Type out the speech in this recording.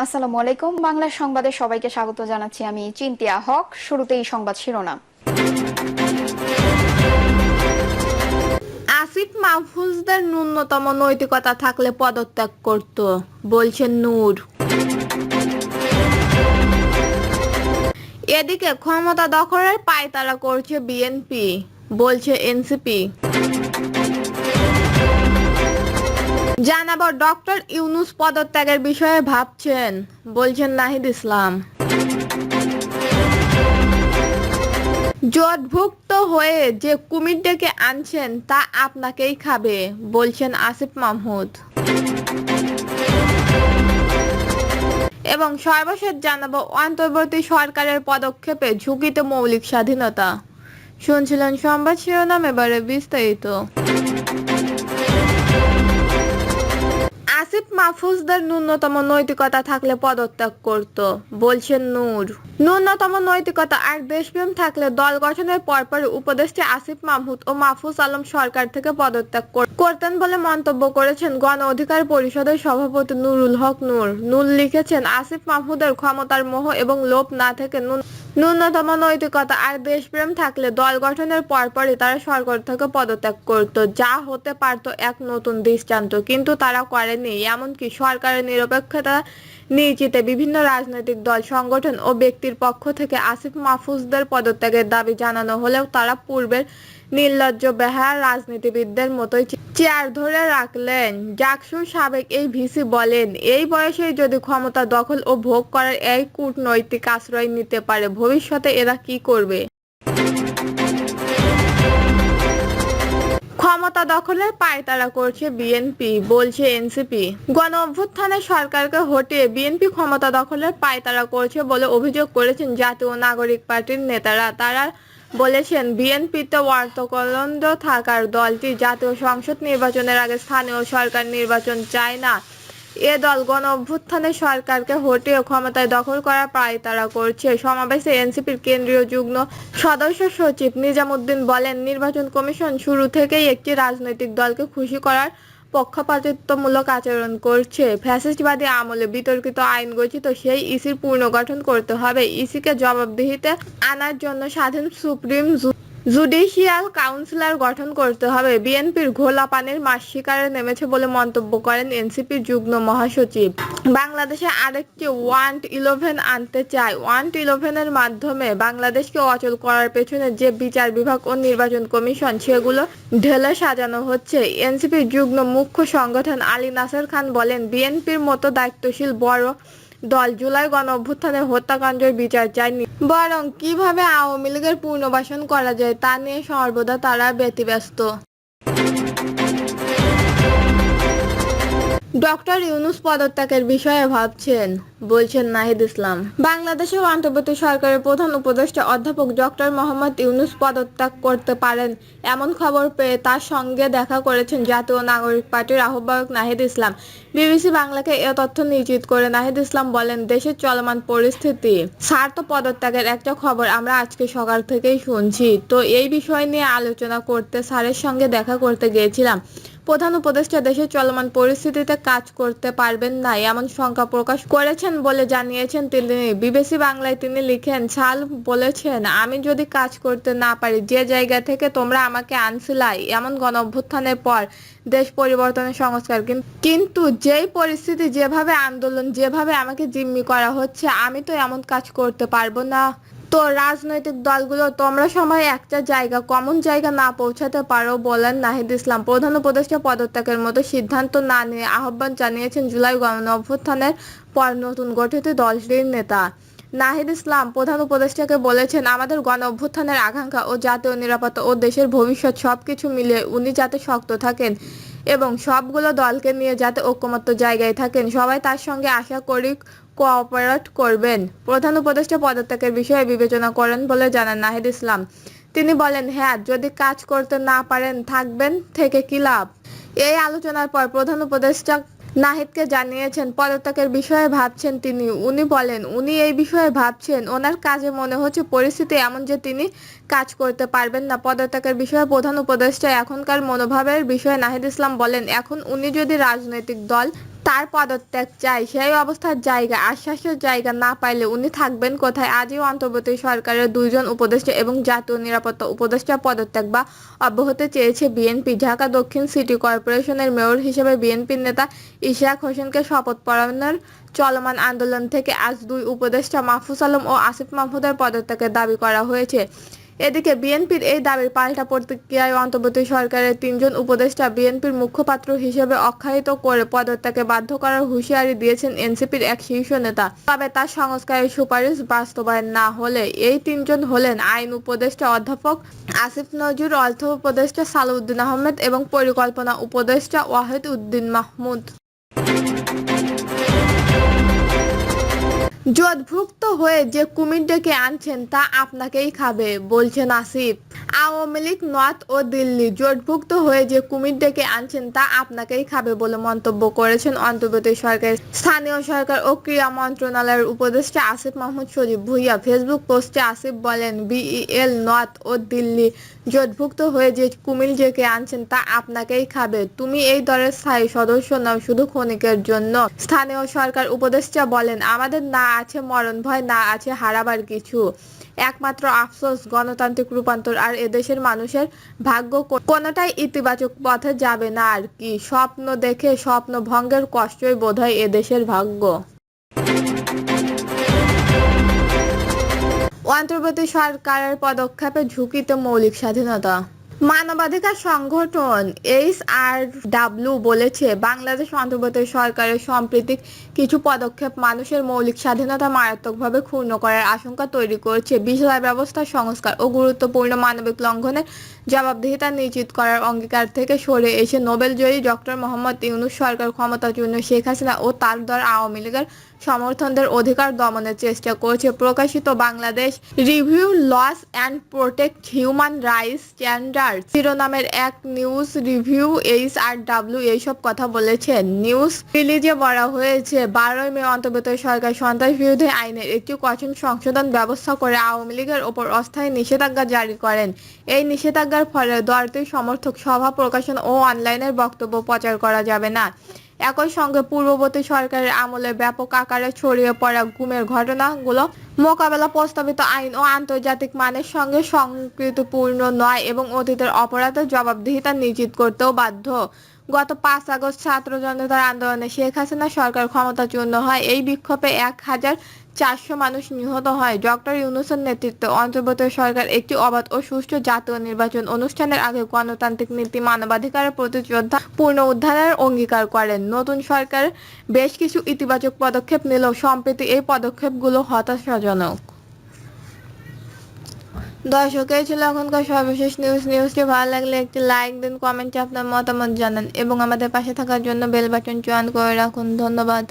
আসসালামু আলাইকুম। বাংলা সংবাদে সবাইকে স্বাগত জানাচ্ছি। আমি চিন্তিয়া হক। শুরুতেই সংবাদ শিরোনাম। আসিফ মাহফুজদের ন্যূনতম নৈতিকতা থাকলে পদত্যাগ করত, বলছেন নূর। এদিকে ক্ষমতা দখলের পায়তারা করছে বিএনপি, বলছে এনসিপি। জানাবো ডক্টর ইউনূস পদত্যাগের বিষয়ে ভাবছেন, বলছেন নাহিদ ইসলাম। জোটভুক্ত হয়ে যে কুমির ডেকে আনছেন তা আপনাকেই খাবে, বলছেন আসিফ মাহমুদ। এবং সর্বশেষ জানাবো অন্তর্বর্তী সরকারের পদক্ষেপে ঝুঁকিতে মৌলিক স্বাধীনতা। শুনছিলেন সংবাদ শিরোনাম, এবারে বিস্তারিত। আসিফ মাহফুজদের ন্যূনতম নৈতিকতা থাকলে পদত্যাগ করত, বলছেন নূর। ন্যূনতম নৈতিকতা আর দেশপ্রেম থাকলে দল গঠনের পরপরই উপদেষ্টা আসিফ মাহমুদ ও মাহফুজ আলম সরকার থেকে পদত্যাগ করতেন বলে মন্তব্য করেছেন গণ অধিকার পরিষদের সভাপতি নুরুল হক নূর। নূর লিখেছেন, আসিফ মাহমুদের ক্ষমতার মোহ এবং লোভ না থেকে ন্যূনতম নৈতিকতা আর দেশপ্রেম থাকলে দল গঠনের পরপরই তারা সরকার থেকে পদত্যাগ করত, যা হতে পারত এক নতুন দৃষ্টান্ত। কিন্তু তারা করেনি। এমনকি সরকারের নিরপেক্ষতা নিশ্চিতে বিভিন্ন রাজনৈতিক দল, সংগঠন ও ব্যক্তির পক্ষ থেকে আসিফ মাহফুজদের পদত্যাগের দাবি জানানো হলেও তারা পূর্বের নির্লজ্জ বেহায়া রাজনীতিবিদদের মতোই চেয়ার ধরে রাখলেন। জাকসুর সাবেক এই ভিসি বলেন, এই বয়সেই যদি ক্ষমতা দখল ও ভোগ করার এই কূটনৈতিক আশ্রয় নিতে পারে, ভবিষ্যতে এরা কি করবে? ক্ষমতা দখলের পায়তারা করছে বিএনপি, বলছে এনসিপি। গণ অভ্যুত্থানে সরকারকে হটিয়ে বিএনপি ক্ষমতা দখলের পায়তারা করছে বলে অভিযোগ করেছেন জাতীয় নাগরিক পার্টির নেতারা। তারা বলেছেন, বিএনপিতে অর্থকলন্দ থাকার দলটি জাতীয় সংসদ নির্বাচনের আগে স্থানীয় সরকার নির্বাচন চায় না। এ দল গণ অভ্যুত্থানে সরকারকে হটিয়ে ক্ষমতায় দখল করার পায়তারা করছে। সমাবেশে এনসিপির কেন্দ্রীয় যুগ্ম সদস্য সচিব নিজামুদ্দিন বলেন, নির্বাচন কমিশন শুরু থেকেই একটি রাজনৈতিক দলকে খুশি করার পক্ষপাতিত্বমূলক আচরণ করছে। ফ্যাসিস্টবাদী আমলে বিতর্কিত আইন গঠিত সেই ইসির পুনর্গঠন করতে হবে। ইসিকে জবাবদিহিতে আনার জন্য স্বাধীন সুপ্রিম জুডিশিয়াল কাউন্সিল গঠন করতে হবে। বিএনপির ঘোলা পানির মাছ শিকারে নেমেছে বলে মন্তব্য করেন এনসিপির যুগ্ম মহাসচিব। বাংলাদেশে আরেকটি 1-11 আনতে চায়। 1-11-এর মাধ্যমে বাংলাদেশকে অচল করার পেছনে যে বিচার বিভাগ ও নির্বাচন কমিশন, সেগুলো ঢেলে সাজানো হচ্ছে। এনসিপির যুগ্ম মুখ্য সংগঠন আলী নাসের খান বলেন, বিএনপির মতো দায়িত্বশীল বড় দল জুলাই গণ অভ্যুত্থানের হত্যাকাণ্ডের বিচার চায়নি, বরং কিভাবে আওয়ামী লীগের পুনর্বাসন করা যায় তা নিয়ে সর্বদা তারা ব্যতিব্যস্ত। ডক্টর ইউনূস পদত্যাগের বিষয়ে ভাবছেন, বলছেন নাহিদ ইসলাম। বাংলাদেশের অন্তর্বর্তী সরকারের প্রধান উপদেষ্টা অধ্যাপক ডক্টর মোহাম্মদ ইউনূস পদত্যাগ করতে পারেন এমন খবর পেয়ে তার সঙ্গে দেখা করেছেন জাতীয় নাগরিক পার্টির আহ্বায়ক নাহিদ ইসলাম। বিবিসি বাংলাকে এ তথ্য নিশ্চিত করে নাহিদ ইসলাম বলেন, দেশের চলমান পরিস্থিতি স্যার তো পদত্যাগের একটা খবর আমরা আজকে সকাল থেকেই শুনছি। তো এই বিষয় নিয়ে আলোচনা করতে স্যারের সঙ্গে দেখা করতে গিয়েছিলাম। প্রধান উপদেষ্টা দেশের চলমান পরিস্থিতিতে কাজ করতে পারবেন না এমন শঙ্কা প্রকাশ করেছেন বলে জানিয়েছেন তিনি। বিবিসি বাংলায় তিনি লিখেন, সাল বলেছেন, আমি যদি কাজ করতে না পারি, যে জায়গা থেকে তোমরা আমাকে আনছিলাই, এমন গণ অভ্যুত্থানের পর দেশ পরিবর্তনের সংস্কার, কিন্তু যেই পরিস্থিতি, যেভাবে আন্দোলন, যেভাবে আমাকে জিম্মি করা হচ্ছে, আমি তো এমন কাজ করতে পারবো না। তো রাজনৈতিক দলগুলো তোমরা সময় একটা জায়গা, কমন জায়গা না পৌঁছাতে পারো, বলেন নাহিদ ইসলাম। প্রধান উপদেষ্টা পদত্যাগের মতো সিদ্ধান্ত না নিয়ে আহ্বান জানিয়েছেন জুলাই গণ অভ্যুত্থানের পর নতুন গঠিত দলটির নেতা নাহিদ ইসলাম। প্রধান উপদেষ্টাকে বলেছেন, আমাদের গণ অভ্যুত্থানের আকাঙ্ক্ষা ও জাতীয় নিরাপত্তা ও দেশের ভবিষ্যৎ সবকিছু মিলিয়ে উনি যাতে শক্ত থাকেন এবং সবগুলো দলকে নিয়ে যাতে ঐকমত্য জায়গায় থাকেন, সবাই তার সঙ্গে আশা করি কোঅপারেট করবেন। প্রধান উপদেষ্টা পদত্যাগের বিষয়ে বিবেচনা করেন বলে জানান নাহিদ ইসলাম। তিনি বলেন, হ্যাঁ, যদি কাজ করতে না পারেন থাকবেন থেকে কি লাভ? এই আলোচনার পর প্রধান উপদেষ্টা নাহিদকে জানিয়েছেন পদত্যাগের বিষয়ে ভাবছেন তিনি। উনি বলেন, উনি এই বিষয়ে ভাবছেন। ওনার কাজে মনে হচ্ছে পরিস্থিতি এমন যে তিনি কাজ করতে পারবেন না। পদত্যাগের বিষয়ে প্রধান উপদেষ্টা এখনকার মনোভাবের বিষয়ে নাহিদ ইসলাম বলেন, এখন উনি যদি রাজনৈতিক দল তার পদত্যাগ চাই। সেই অবস্থার জায়গা, আশ্বাসের জায়গা না পাইলে উনি থাকবেন কোথায়? আজই অন্তর্বর্তী সরকারের 2 জন উপদেষ্টা এবং জাতীয় নিরাপত্তা উপদেষ্টা পদত্যাগ বা অব্যাহতি চেয়েছে বিএনপি। ঢাকা দক্ষিণ সিটি কর্পোরেশনের মেয়র হিসেবে বিএনপির নেতা ইশরাক হোসেনকে শপথ পড়ানোর চলমান আন্দোলন থেকে আজ 2 উপদেষ্টা মাহফুজ আলম ও আসিফ মাহমুদের পদত্যাগের দাবি করা হয়েছে। এদিকে বিএনপির এই দাবির পাল্টা প্রতিক্রিয়ায় অন্তর্বর্তী সরকারের 3 জন উপদেষ্টা বিএনপির মুখপাত্র হিসেবে আখ্যায়িত করে পদত্যাগে বাধ্য করার হুঁশিয়ারি দিয়েছেন এনসিপির এক শীর্ষ নেতা। তবে তার সংস্কারের সুপারিশ বাস্তবায়ন না হলে এই 3 জন হলেন আইন উপদেষ্টা অধ্যাপক আসিফ নজরুল, অর্থ উপদেষ্টা সালাউদ্দিন আহমেদ এবং পরিকল্পনা উপদেষ্টা ওয়াহিদ উদ্দিন মাহমুদ। জোটভুক্ত হয়ে যে কুমির ডেকে আনছেন তা আপনাকেই খাবে, বলছেন আসিফ। আওয়ামী লীগ, নর্থ ও দিল্লি জোটভুক্ত হয়ে যে কুমির ডেকে আনছেন তা আপনাকেই খাবে বলে মন্তব্য করেছেন অন্তর্বর্তী সরকারের স্থানীয় সরকার ও ক্রীড়া মন্ত্রণালয়ের উপদেষ্টা আসিফ মাহমুদ সজীব ভুঁইয়া। ফেসবুক পোস্টে আসিফ বলেন, বিইএল, নর্থ ও দিল্লি জোটভুক্ত হয়ে যে কুমির ডেকে আনছেন তা আপনাকেই খাবে। তুমি এই দলের স্থায়ী সদস্য নও, শুধু ক্ষণিকের জন্য। স্থানীয় সরকার উপদেষ্টা বলেন, আমাদের না আছে মরণ ভয়, না আছে হারাবার কিছু। একমাত্র আফসোস গণতান্ত্রিক রূপান্তর আর এদেশের মানুষের ভাগ্য কোনোটাই ইতিবাচক পথে যাবে না আর কি। স্বপ্ন দেখে স্বপ্ন ভঙ্গের কষ্টই বোধহয় এদেশের ভাগ্য। অন্তর্বর্তী সরকারের পদক্ষেপে ঝুঁকিতে মৌলিক স্বাধীনতা। মানবাধিকার সংগঠন এইচআরডব্লিউ বলেছে, বাংলাদেশ অন্তর্বর্তী সরকারের সাম্প্রতিক কিছু পদক্ষেপ মানুষের মৌলিক স্বাধীনতা মারাত্মকভাবে ক্ষুণ্ণ করার আশঙ্কা তৈরি করছে। বিচার ব্যবস্থার সংস্কার ও গুরুত্বপূর্ণ মানবিক লঙ্ঘনের জবাবদিহিতা নিশ্চিত করার অঙ্গীকার থেকে সরে এসে নোবেলজয়ী ডক্টর মোহাম্মদ ইউনূস সরকার ক্ষমতাচ্যুত শেখ হাসিনা ও তার দল আওয়ামী লীগের সমর্থকদের অধিকার দমনের চেষ্টা করছে। প্রকাশিত Bangladesh review laws and protect human rights standard শিরোনামের এক নিউজ রিভিউ এইচআরডব্লিউ এইসব কথা বলেছে। নিউজ রিলিজে বলা হয়েছে, 12 মে অন্তর্বর্তী সরকার সন্ত্রাস বিরোধী আইনের একটি কঠিন সংশোধন ব্যবস্থা করে আওয়ামী লীগের ওপর অস্থায়ী নিষেধাজ্ঞা জারি করেন। এই নিষেধাজ্ঞার ফলে দলটির সমর্থক সভা প্রকাশন ও অনলাইনের বক্তব্য প্রচার করা যাবে না। একই সঙ্গে পূর্ববর্তী সরকারের আমলে ব্যাপক আকারে ছড়িয়ে পড়া গুমের ঘটনাগুলো মোকাবেলা প্রস্তাবিত আইন ও আন্তর্জাতিক মানের সঙ্গে সংগতিপূর্ণ নয় এবং অতীতের অপরাধের জবাবদিহিতা নিশ্চিত করতেও বাধ্য। গত 5 আগস্ট ছাত্র জনতার আন্দোলনে শেখ হাসিনা সরকার ক্ষমতাচ্যুত হয়। এই বিক্ষোভে 1400 মানুষ নিহত হয়। ডক্টর ইউনূসের নেতৃত্বে অন্তর্বর্তী সরকার একটি অবাধ ও সুষ্ঠু জাতীয় নির্বাচন অনুষ্ঠানের আগে গণতান্ত্রিক নীতি, মানবাধিকারের প্রতি শ্রদ্ধা, পুনরুদ্ধারের অঙ্গীকার করেন। নতুন সরকার বেশ কিছু ইতিবাচক পদক্ষেপ নিলেও সম্প্রতি এই পদক্ষেপগুলো হতাশাজনক। দর্শক, এই ছিল এখনকার সর্বশেষ নিউজটি ভালো লাগলে একটি লাইক দিন, কমেন্টে আপনার মতামত জানান এবং আমাদের পাশে থাকার জন্য বেল বাটন অন করে রাখুন। ধন্যবাদ।